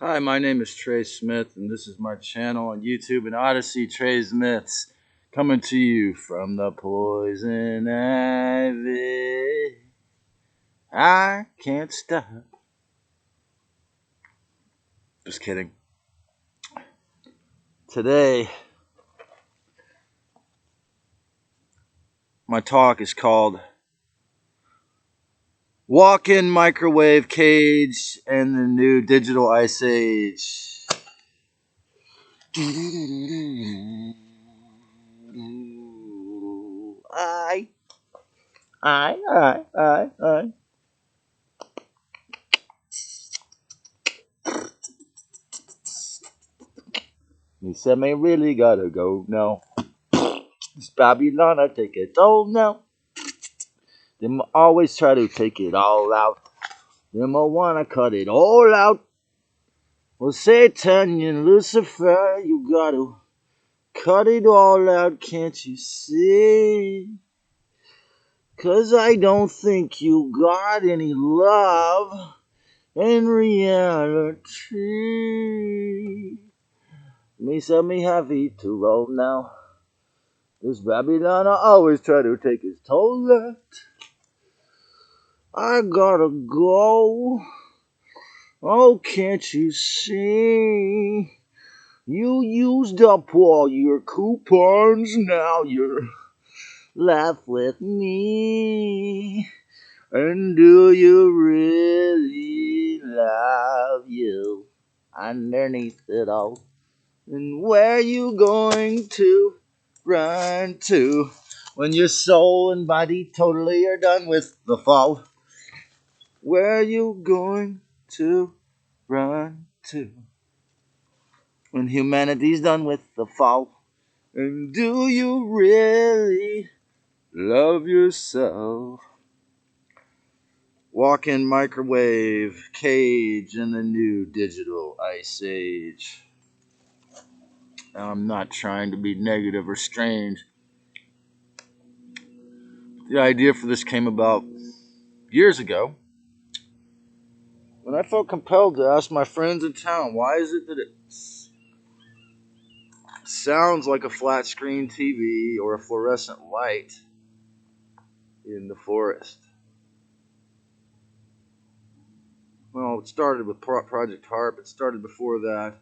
Hi, my name is Trey Smith, and this is my channel on YouTube and Odyssey, Trey's Myths, coming to you from the poison ivy. I can't stop. Just kidding. Today, my talk is called Walk-in Microwave Cage and the New Digital Ice Age. I. I. He said, "Me really gotta go now. This Babylon, I take it all now. Them always try to take it all out. Them I wanna cut it all out. Well, Satan and Lucifer, you gotta cut it all out, can't you see? 'Cause I don't think you got any love in reality. Me say me happy to roll now. This Babylon, I always try to take his toll left. I gotta go. Oh, can't you see? You used up all your coupons, now you're left with me. And do you really love you underneath it all? And where you going to run to when your soul and body totally are done with the fall? Where you going to run to when humanity's done with the fall? And do you really love yourself? Walk-in microwave cage in the new digital ice age. I'm not trying to be negative or strange. The idea for this came about years ago when I felt compelled to ask my friends in town, why is it that it sounds like a flat screen TV or a fluorescent light in the forest? Well, it started with Project H.A.A.R.P. It started before that.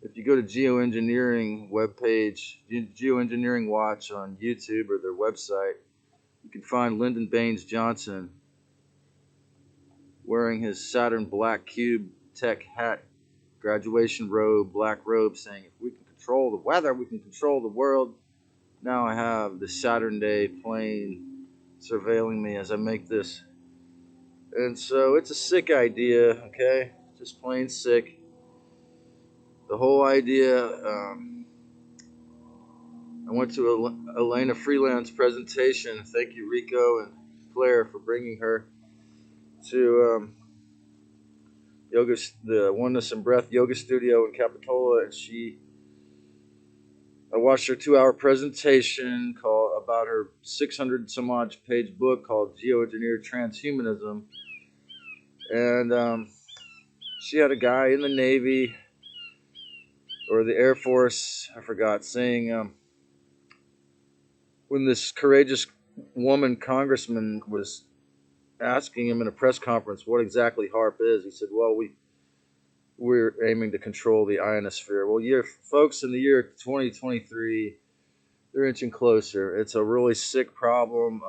If you go to geoengineering webpage, Geoengineering Watch on YouTube or their website, you can find Lyndon Baines Johnson wearing his Saturn Black Cube Tech hat, graduation robe, black robe, saying, "If we can control the weather, we can control the world." Now I have the Saturn Day plane surveilling me as I make this. And so it's a sick idea, okay? Just plain sick. The whole idea, I went to Elena Freeland's presentation. Thank you, Rico and Claire, for bringing her to the Oneness and Breath Yoga Studio in Capitola, and I watched her 2-hour presentation about her 600 some odd page book called Geoengineered Transhumanism, and she had a guy in the Navy or the Air Force, I forgot, saying when this courageous woman congressman was asking him in a press conference what exactly H.A.A.R.P is, he said, "Well, we're aiming to control the ionosphere." Well, folks, in the year 2023, they're inching closer. It's a really sick problem,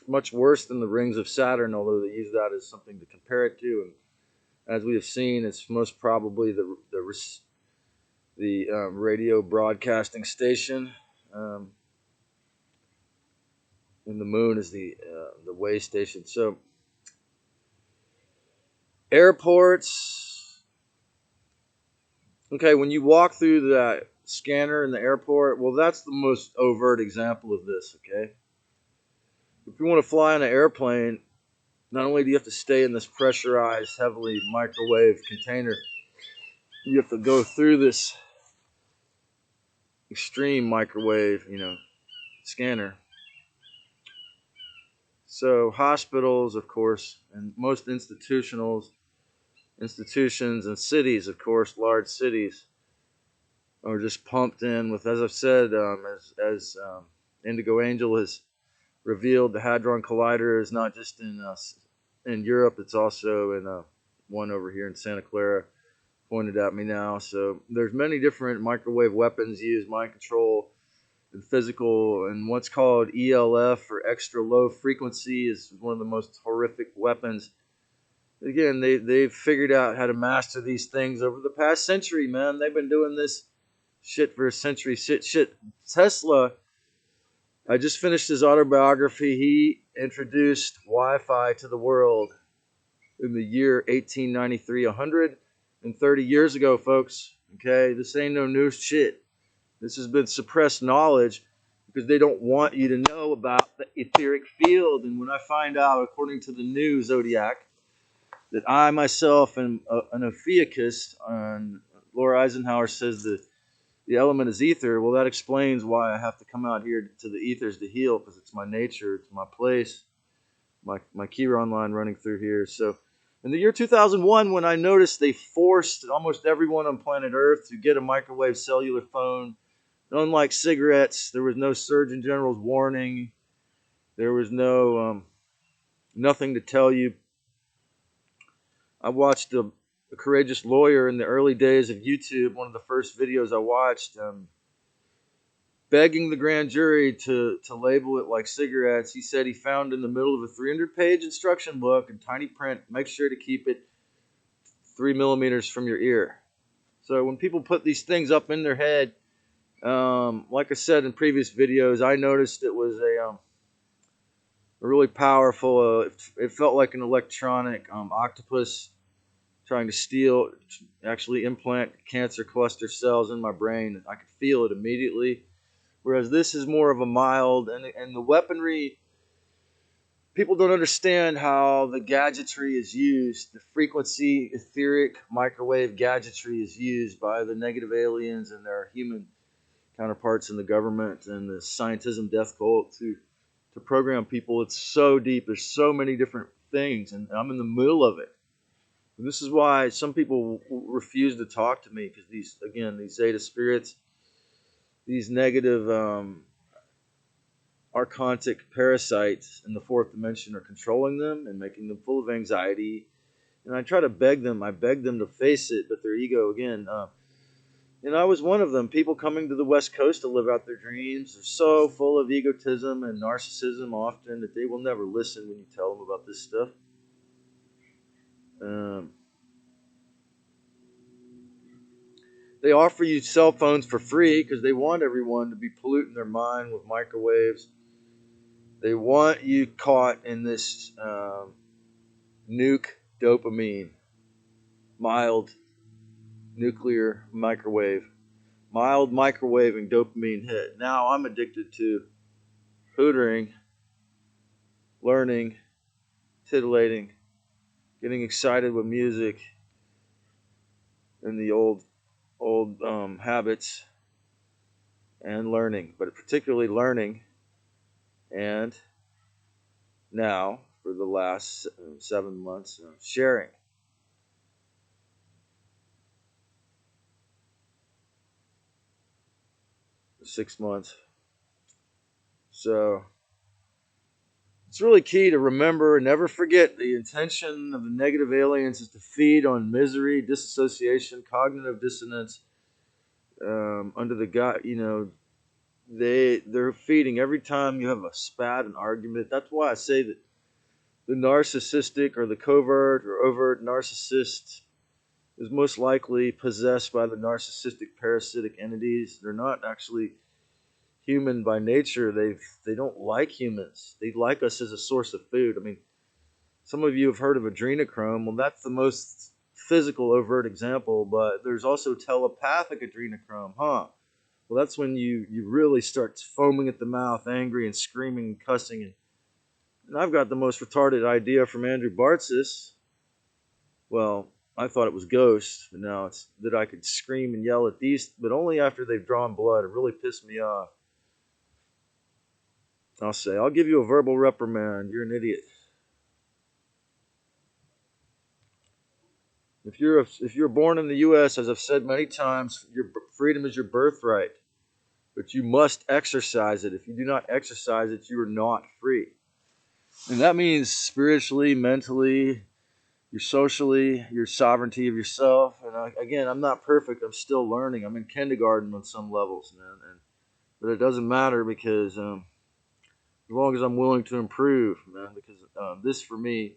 much worse than the rings of Saturn, although they use that as something to compare it to. And as we have seen, it's most probably the radio broadcasting station, um, and the moon is the way station. So airports. Okay, when you walk through that scanner in the airport, well, that's the most overt example of this, okay? If you want to fly on an airplane, not only do you have to stay in this pressurized, heavily microwave container, you have to go through this extreme microwave, scanner. So hospitals, of course, and most institutionals institutions and cities, of course, large cities, are just pumped in with, as I've said, as Indigo Angel has revealed, the Hadron Collider is not just in Europe, it's also in one over here in Santa Clara, pointed at me now. So there's many different microwave weapons used, mind control and physical, and what's called ELF, or extra low frequency, is one of the most horrific weapons. Again, they've figured out how to master these things over the past century, man. They've been doing this shit for a century. Shit. Tesla, I just finished his autobiography. He introduced Wi-Fi to the world in the year 1893, 130 years ago, folks. Okay, this ain't no new shit. This has been suppressed knowledge because they don't want you to know about the etheric field. And when I find out, according to the new Zodiac, that I myself am an Ophiuchus, and Laura Eisenhower says the element is ether, well, that explains why I have to come out here to the ethers to heal, because it's my nature, it's my place, my Chiron line running through here. So in the year 2001, when I noticed they forced almost everyone on planet Earth to get a microwave cellular phone, unlike cigarettes, there was no Surgeon General's warning, there was no nothing to tell you. I watched a courageous lawyer in the early days of YouTube, one of the first videos I watched, begging the grand jury to label it like cigarettes. He said he found in the middle of a 300-page instruction book in tiny print, make sure to keep it 3 millimeters from your ear. So when people put these things up in their head, like I said in previous videos, I noticed it was a really powerful, it felt like an electronic octopus trying to steal, actually implant cancer cluster cells in my brain. I could feel it immediately. Whereas this is more of a mild, and the weaponry, people don't understand how the gadgetry is used. The frequency, etheric, microwave gadgetry is used by the negative aliens and their human counterparts in the government and the scientism death cult to program people. It's so deep. There's so many different things, and I'm in the middle of it. And this is why some people refuse to talk to me, because these Zeta spirits, these negative archontic parasites in the fourth dimension are controlling them and making them full of anxiety. And I try to beg them. I beg them to face it, but their ego again. And I was one of them. People coming to the West Coast to live out their dreams are so full of egotism and narcissism often that they will never listen when you tell them about this stuff. They offer you cell phones for free because they want everyone to be polluting their mind with microwaves. They want you caught in this nuke dopamine, mild nuclear microwave, mild microwaving dopamine hit. Now I'm addicted to hootering, learning, titillating, getting excited with music, and the old habits, and learning, but particularly learning. And now, for the last 7 months, sharing. For 6 months. So it's really key to remember and never forget the intention of the negative aliens is to feed on misery, disassociation, cognitive dissonance. Under the God, they're feeding every time you have a spat, an argument. That's why I say that the narcissistic or the covert or overt narcissist is most likely possessed by the narcissistic parasitic entities. They're not actually human by nature. They don't like humans. They like us as a source of food. I mean, some of you have heard of adrenochrome. Well, that's the most physical overt example, but there's also telepathic adrenochrome, huh? Well, that's when you really start foaming at the mouth, angry and screaming and cussing. And I've got the most retarded idea from Andrew Bartzis. Well, I thought it was ghosts, but now it's that I could scream and yell at these, but only after they've drawn blood. It really pissed me off. I'll say, I'll give you a verbal reprimand. You're an idiot. If you're born in the U.S., as I've said many times, your freedom is your birthright, but you must exercise it. If you do not exercise it, you are not free, and that means spiritually, mentally, your socially, your sovereignty of yourself. And again, I'm not perfect. I'm still learning. I'm in kindergarten on some levels, man. But it doesn't matter because as long as I'm willing to improve, man. Because this for me,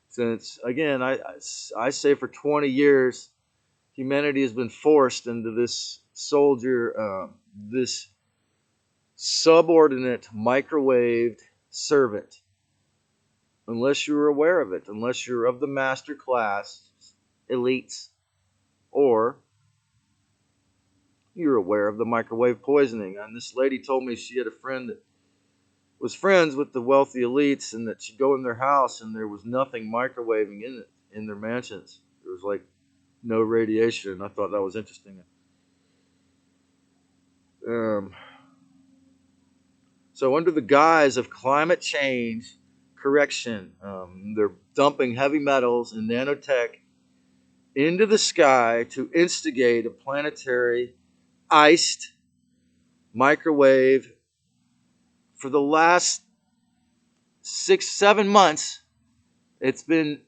since again, I say for 20 years, humanity has been forced into this this subordinate microwaved servant. Unless you're aware of it, unless you're of the master class, elites, or you're aware of the microwave poisoning. And this lady told me she had a friend that was friends with the wealthy elites, and that she'd go in their house and there was nothing microwaving in it in their mansions. There was like no radiation. I thought that was interesting. Um, so under the guise of climate change correction, they're dumping heavy metals and nanotech into the sky to instigate a planetary iced microwave. For the last 6-7 months, it's been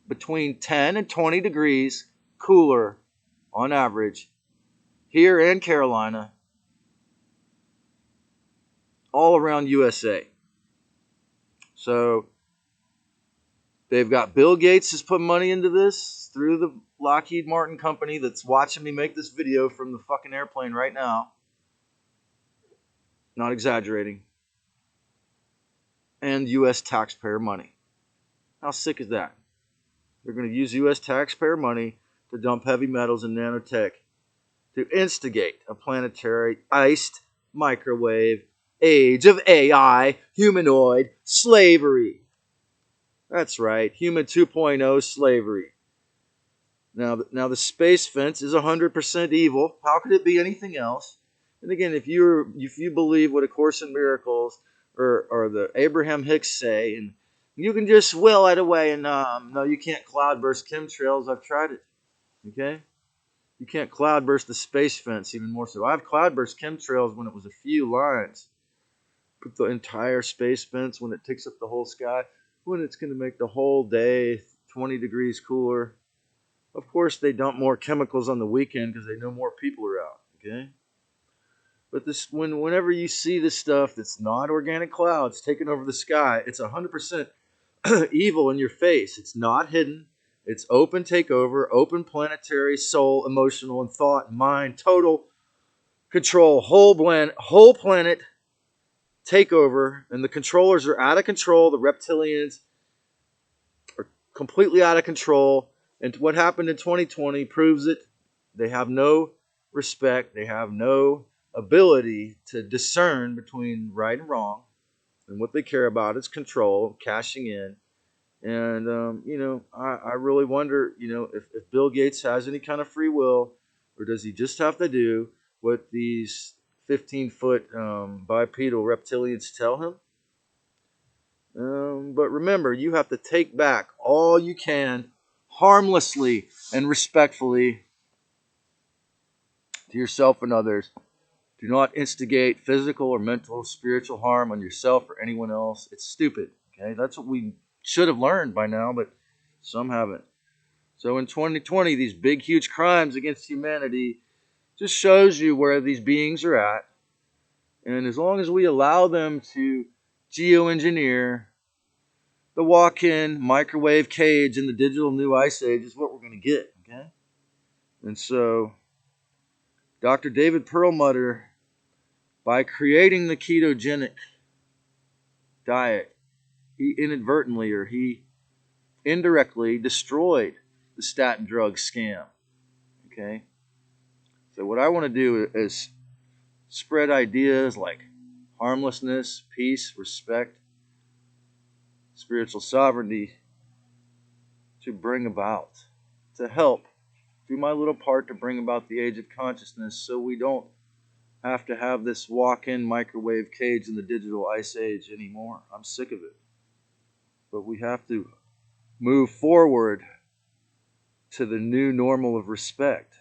between 10 and 20 degrees cooler on average here in Carolina, all around USA. So they've got Bill Gates has put money into this through the Lockheed Martin company that's watching me make this video from the fucking airplane right now. Not exaggerating. And U.S. taxpayer money. How sick is that? They're going to use U.S. taxpayer money to dump heavy metals and nanotech to instigate a planetary iced microwave age of AI humanoid slavery. That's right, human 2.0 slavery. Now the space fence is 100% evil. How could it be anything else? And again, if you believe what A Course in Miracles or the Abraham Hicks say, and you can just will it away, and no, you can't cloudburst chemtrails. I've tried it. Okay, you can't cloudburst the space fence. Even more so, I've cloudburst chemtrails when it was a few lines. Put the entire space fence when it takes up the whole sky. When it's going to make the whole day 20 degrees cooler. Of course, they dump more chemicals on the weekend because they know more people are out. Okay. But whenever you see this stuff that's not organic clouds taking over the sky, it's 100% evil in your face. It's not hidden. It's open takeover, open planetary, soul, emotional, and thought, mind, total control, whole planet takeover, and the controllers are out of control. The reptilians are completely out of control. And what happened in 2020 proves it. They have no respect. They have no ability to discern between right and wrong. And what they care about is control, cashing in. And, I really wonder, if Bill Gates has any kind of free will, or does he just have to do what these 15-foot bipedal reptilians tell him? But remember, you have to take back all you can harmlessly and respectfully to yourself and others. Do not instigate physical or mental, spiritual harm on yourself or anyone else. It's stupid. Okay, that's what we should have learned by now, but some haven't. So in 2020, these big, huge crimes against humanity just shows you where these beings are at. And as long as we allow them to geoengineer the walk-in microwave cage in the digital new ice age is what we're going to get. Okay, and so Dr. David Perlmutter, by creating the ketogenic diet, he inadvertently or he indirectly destroyed the statin drug scam. Okay, so what I want to do is spread ideas like harmlessness, peace, respect, spiritual sovereignty to bring about, to help do my little part to bring about the age of consciousness so we don't have to have this walk-in microwave cage in the digital ice age anymore. I'm sick of it. But we have to move forward to the new normal of respect.